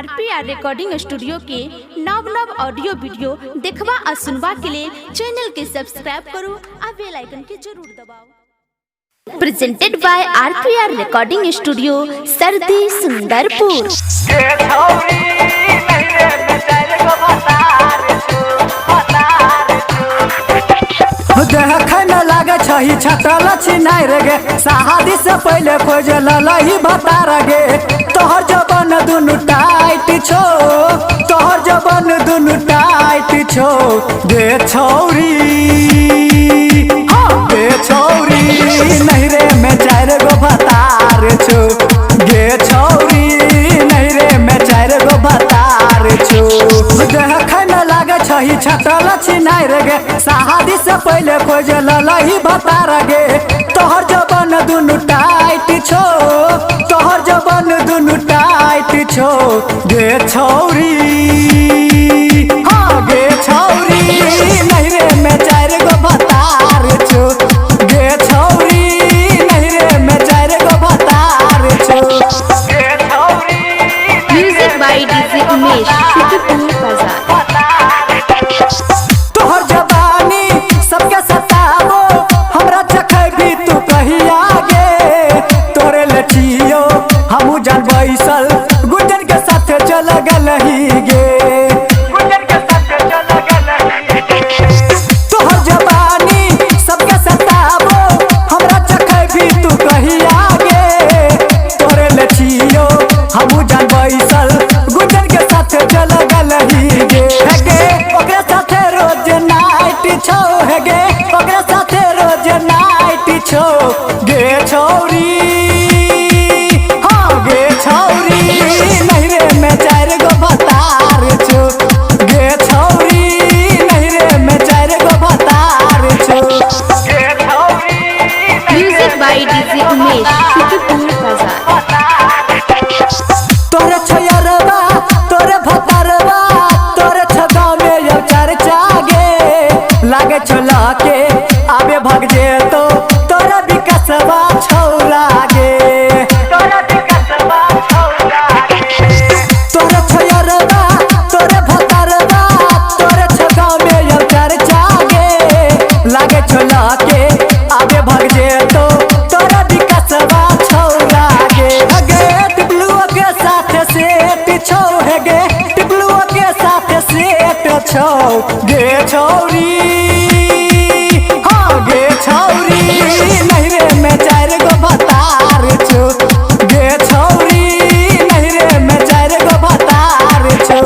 RPR recording studio के नव नव ऑडियो वीडियो देखवा और सुनवा के लिए चैनल के सब्सक्राइब करो और बेल आइकन के जरूर दबाओ। Presented by RPR recording studio Sardi Sundarpur. देखे में लागे छही छटल छिनाई रे गे, शादी से पहले खोज ललही बता गे। तोहर जबन दुनु टाइट छो, तोहर जबन दुनु टाइट छो। गे छौरी गे छौरी नहीं रे में चार गो भतार छो। गे छौरी नहीं रे में चार गो भतार छो। देखे में लागे छही छटल छिनाई रे गे, शादी से पहले खोज ललही बता गे। तोहर जबन दुनु टाइट छो, तोहर जबन दुनु टाइट छो। गे छौरी गे छौरी नहीं रे में चार गो भतार छो। गे छौरी नहीं रे में चार गो भतार छो। म्यूजिक बाय डीजे उमेश शुक्रिया बाजार। तोहर जवानी सबके सतावो, हमरा चखे भी तू कही आगे। तोरे लचियो हमू जान बैसल, गुंजन के साथ चल गलही गे। तोहर जवानी सबके सतावो, हमरा चखे भी तू कही आगे। तोरे लचियो हमू जान बैसल, गुंजन के साथ चल गलही गे। ओकरे साथे रोज नाइट छो गे, ओकरे साथे रोज नाइट छो। गे छौरी गे छौरी नहीं रे में चार गो भतार छो। गे छौरी नहीं रे में चार गो भतार छो। म्यूजिक बाय डीजे उमेश शुक्रिया बाजार। तोरे छोयरवा तोरे भतारवा, तोरे छगा में यो चर्चा गे। लागे छोला के आबे भाग जे तो तोरे विकसवा छौरा गे। तोरे छोयरवा तोरे भतारवा, तोरे छगा में यो चर्चा गे। लागे छोला के आबे भाग जे तो तोरे विकसवा छौरा गे। टिपलुआ के साथ सेट छौ गे, टिपलुआ के साथ सेट छौ। गे छौरी गे छौरी नहीं रे में चार गो भतार छो। गे छौरी नहीं रे में चार गो भतार छो।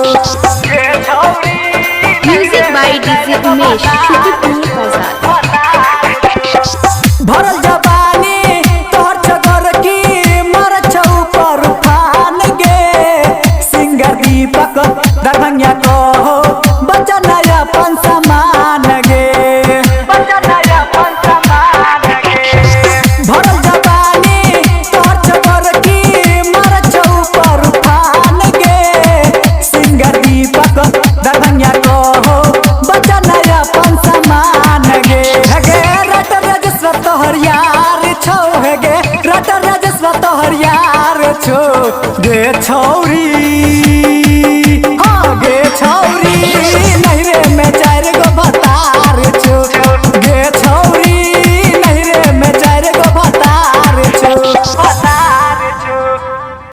म्यूजिक बाय डीजे उमेश शुक्रिया बाजार। भरल जवानी तोहर छगर की मर छौ पर फान गे। सिंगर दीपक दरभंगिया कहो बच्चा नया पन समान गे। भरल जवानी तोहर छगर की मर छौ पर फान गे। सिंगर दीपक दरभंगिया कहो बच्चा नया पन समान गे। रट राजेश्वर तोहर यार छौ गे, रट राजेश्वर तोहर यार छो। गे छौरी गे छौ